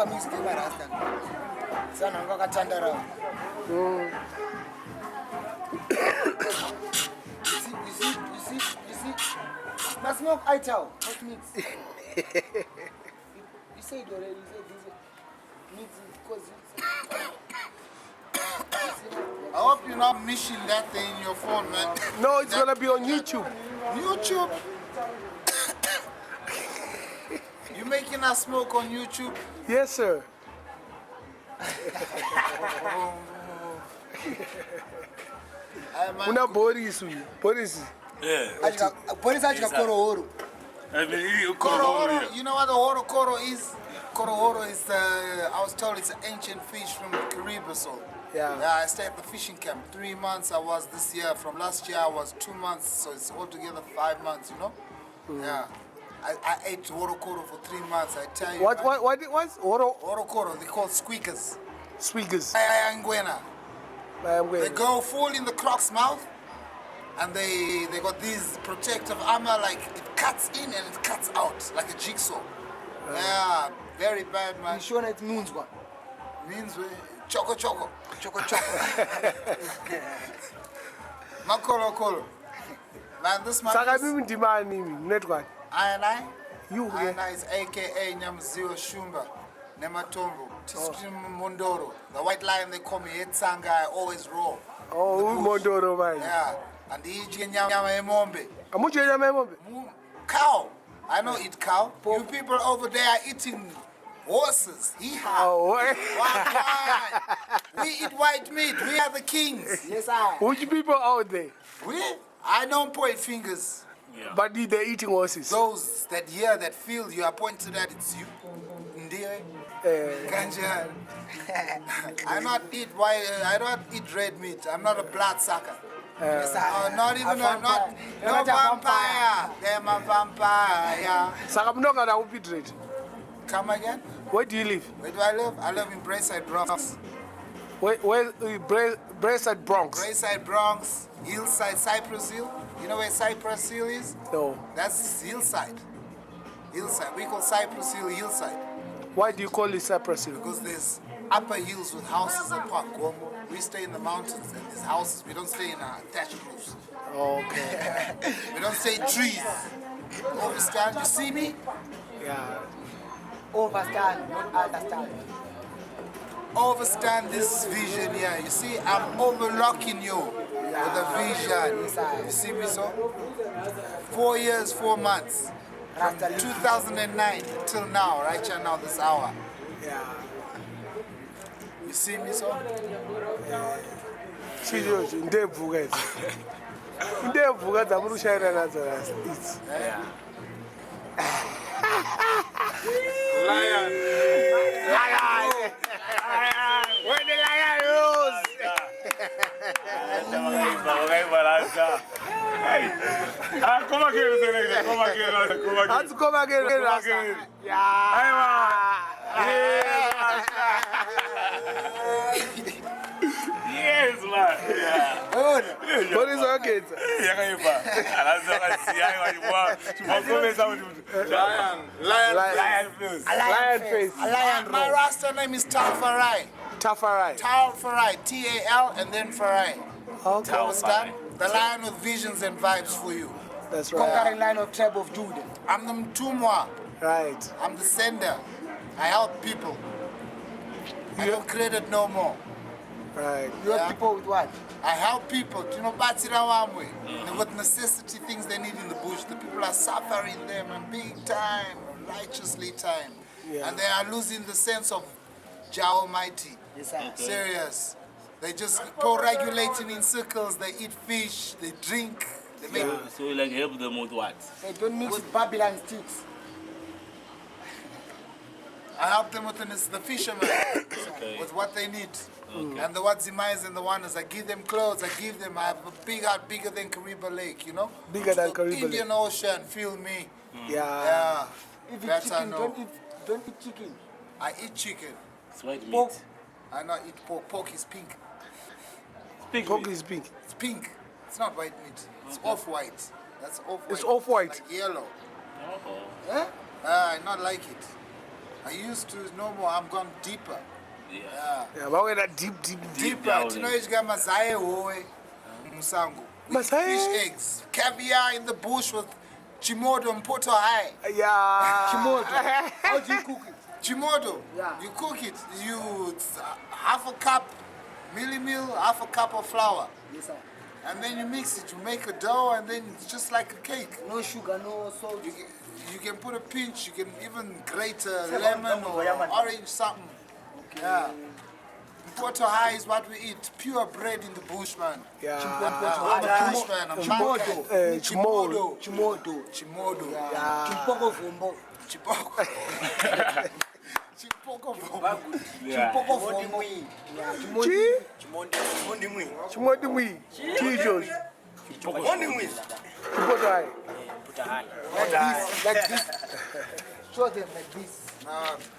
music emarasta. Sana ngakathandara. You see. But smoke Itao. What mix? You said already. You said this mix because I hope you're not missing that thing in your phone, man. No, it's gonna be on YouTube. YouTube? You making us smoke on YouTube? Yes, sir. Una Boris. Yeah. Boris Ajita Korohoro. Korohoro, you know what the Koro is? Korohoro is I was told it's an ancient fish from the Caribbean. So yeah, I stayed at the fishing camp. 3 months I was this year. From last year I was 2 months. So it's altogether 5 months, you know? Yeah. I ate Koro for 3 months, I tell you. What's Koro? They call squeakers. Squeakers. They go full in the croc's mouth. And they got these protective armor, like it cuts in and it cuts out, like a jigsaw. Yeah, very bad, man. You sure it means what? Means choco. Makolo. Man, this man I? You is aka Nyamzio Shumba, Nematombo, Tiskrim Mondoro. The white lion they call me Etsanga, I always roar. Oh, Mondoro, man. Yeah. And the nyama emombe. Cow. I know eat cow. You people over there are eating horses. Oh, we eat white meat. We are the kings. Yes, I. Which people out there? I don't point fingers. Yeah. But they're eating horses. Those that hear, that feel, you are pointing at it's you. Ganja. I don't eat red meat. I'm not a blood sucker. Not even no vampire. They're my vampire. Come again? Where do you live? Where do I live? I live in Braeside, Bronx. Braeside, Bronx? Braeside, Bronx, Hillside, Cypress Hill. You know where Cypress Hill is? No. That's Hillside. Hillside. We call Cypress Hill Hillside. Why do you call it Cypress Hill? Because there's upper hills with houses and park. We stay in the mountains and there's houses. We don't stay in thatched roofs. Okay. We don't stay in trees. Overstand? You see me? Yeah. Overstand, not understand. Overstand this vision here. You see, I'm overlocking you with a vision. You see me, so? 4 years, 4 months. From 2009 till now, right here now, this hour. Yeah. You see me, so? Serious, in the Bugas. In the Bugas, I'm going to share another. Yeah. Lion. Where the lion rose? Come again. Yes, man. Yeah. What is okay? Lion face. My Rasta name is Tafarai. Tafarai. Tal and then Farai. Okay. Understand? The lion with visions and vibes for you. That's right. Conquering line of tribe of Judah. I'm the Mtumwa. Right. I'm the sender. I help people. I don't create no more. Right. You help people with what? I help people. You know, they got necessity things they need in the bush. The people are suffering them and big time, righteously time. Yeah. And they are losing the sense of Jah Almighty. Yes, sir. Serious. They just co-regulating in circles. They eat fish. They drink. They make. So you like help them with what? They don't mix with Babylon sticks. I help them with the fishermen, with what they need. Okay. And the Wadzimais and the Wonders, I give them clothes, I have a big heart, bigger than Kariba Lake, you know? Bigger than Kariba Lake. Indian Ocean, feel me. Yeah. If you eat chicken, don't eat chicken. I eat chicken. It's white meat. Pork. I not eat pork. Pork is pink. Pork is pink. It's pink. It's not white meat. It's off-white. That's off-white. It's off-white. Like yellow. Eh? I not like it. I used to no more. I'm gone deeper. Yeah. Yeah, but we're not deep. Deeper. down You know, in- you got mazaye howe, musango. We eat Mazaye? fish eggs, caviar in the bush with chimodo and poto high. Yeah. Chimodo. How do you cook it? Chimodo. Yeah. You cook it. It's half a cup meal, half a cup of flour. Yes, sir. And then you mix it, you make a dough, and then it's just like a cake. No sugar, no salt. You can put a pinch, you can even grate a lemon or orange something. Okay. Yeah. Poto high is what we eat, pure bread in the bush, man. Yeah. I'm a bush man, I'm Chimodo. Chimodo. Chimodo. Chimodo. Yeah. Chimpoko vumbo. Chipoko. Chipoko vumbo. Yeah. Chimpoko vumbo. Yeah. Chimodimwi. Chijos. Chipotai. Like this. Show them like this.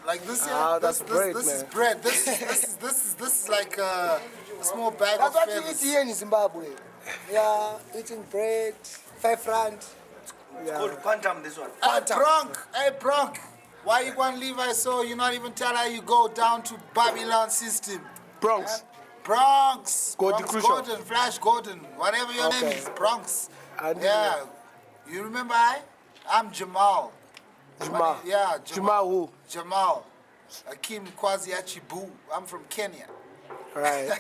Like this here. Ah, that's great, this is man. bread. This is like a small bag That's of what we eat feathers. here in Zimbabwe. Yeah, eating bread, 5 rand. Called quantum, this one. Hey Bronk, why you want to leave us so you not even tell her you go down to Babylon system? Bronx. Bronx, Gordon Bronx Crucial. Gordon, Flash Gordon, whatever your name Okay. is, Bronx. I didn't Yeah, know. you remember I'm Jamal. Jamal. Yeah, Jamal who? Jamal. Akim Kwaziachi Boo. I'm from Kenya. Right.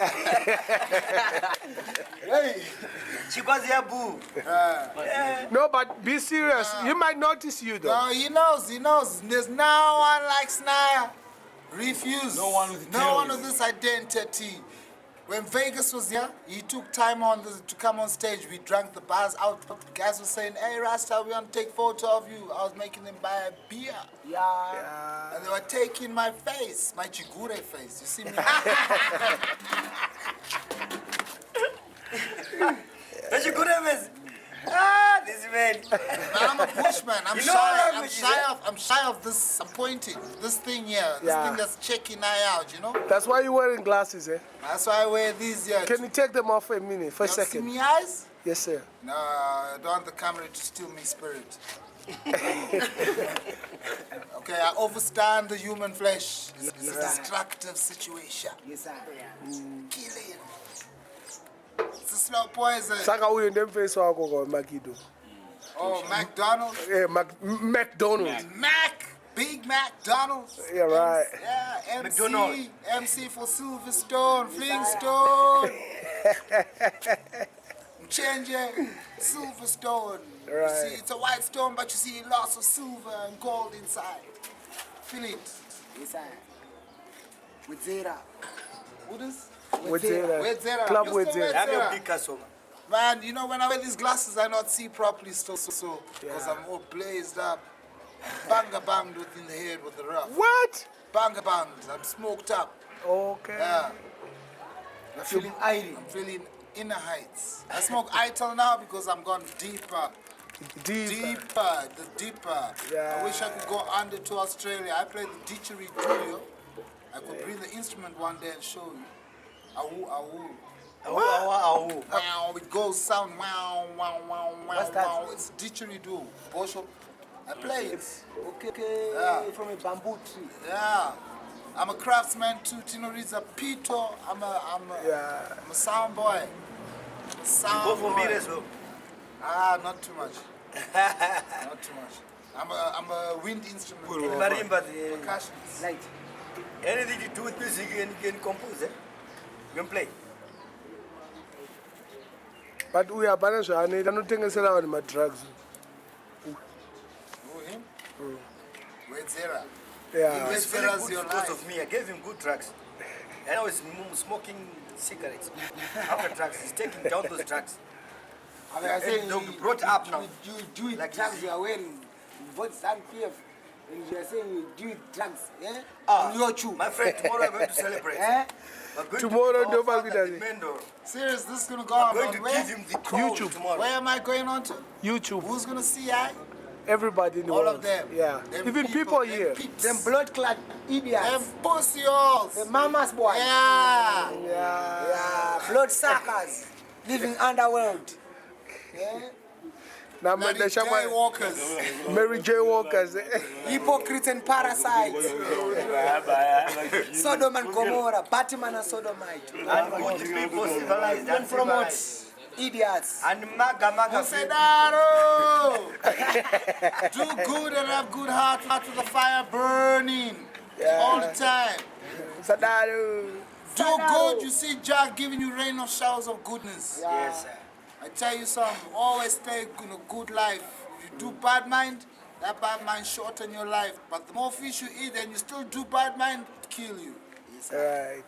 Hey. Chikwazia boo. No, but be serious. He might notice you though. No, he knows. There's no one like Snaya. Refuse. No one with No one tails. with this identity. When Vegas was here, he took time to come on stage. We drank the bars out. Guys were saying, "Hey Rasta, we want to take photo of you." I was making them buy a beer. Yeah. And they were taking my face, my Chigure face. You see me? That's a good image. Ah, this man. I'm a bushman. I'm You know shy. language, I'm shy of this. I'm pointing. This thing here. This Yeah. thing that's checking eye out. You know. That's why you're wearing glasses, eh? That's why I wear these here. Can you take them off for a minute, for a You see second? me eyes? Yes, sir. No, I don't want the camera to steal me spirit. Okay, I overstand the human flesh. It's a destructive situation. Yes, sir. Killing. It's a slow poison. Saka uyo ndemfesi wako kwa Makhidho. Oh, McDonald's. Yeah, McDonald's. Big McDonald's. Yeah, right. Yeah, MC. McDonald's. MC for Silverstone, Flintstone. Changing Silverstone. You Right. see, it's a white stone, but you see lots of silver and gold inside. Feel it. Yes, sir. Wedzera. Who this? Wedzera. Wedzera. Club You still Wedzera. I'm your Wedzera? big customer. Man, you know, when I wear these glasses, I not see properly still, because I'm all blazed up. Banga banged within the head with the rough. What? Banga banged. I'm smoked up. Okay. Yeah. You're feeling iron. I'm feeling inner heights. I smoke ital now because I'm going deeper. Deeper. The deeper. Yeah. I wish I could go under to Australia. I play the didgeridoo. I could bring the instrument one day and show you. Awoo, awoo. Wow, it goes sound wow, wow, wow, wow, What's that? wow. It's didgeridoo. Bosho. I play it. Okay. Yeah. From a bamboo tree. Yeah. I'm a craftsman too. Tinoriza Pito. I'm a sound boy. Go Sound for boy. beer as well. Not too much. Not too much. I'm a wind instrument. Marimba, the Percussionist. Light. anything to do with music, you can compose, eh? You can play. But we are balanced. I need anotengesera vanhu madrugs. Who, him? Wedzera. Yeah. It's very Wedzera's good your because life. of me. I gave him good drugs. And I was smoking cigarettes. After drugs, he's taking down those drugs. I mean, I say they'll be brought up now. You do it Like drugs this. you are wearing. Vote PF. And you are saying you do it drugs. Yeah? Ah, On your chew. my friend, tomorrow I'm going to celebrate. Eh? We're going Tomorrow, to give our nobody father does the it. Mendo. Serious, this is gonna go I'm on. going to Where? give him the crown YouTube. tomorrow. Where am I going on to? YouTube. Who's gonna see I? Everybody in the All world. of them. Yeah. Them Even people them here. peeps. Them blood clot idiots. Them pussy holes. The mama's boy. Yeah. Yeah. Yeah. Blood suckers. Living underworld. Yeah? Bloody jaywalkers. Mary J. Walkers. Hypocrites and parasites. Sodom and Gomorrah, Batman and Sodomite. And good people civilized and Promote civilized. idiots. And maga Do good and have good heart to the fire burning all the time. Sadaru. Do good, you see Jah giving you rain of showers of goodness. Yes, sir. I tell you something, always stay in a good life. If you do bad mind, that bad mind shorten your life. But the more fish you eat and you still do bad mind, it kill you. Right.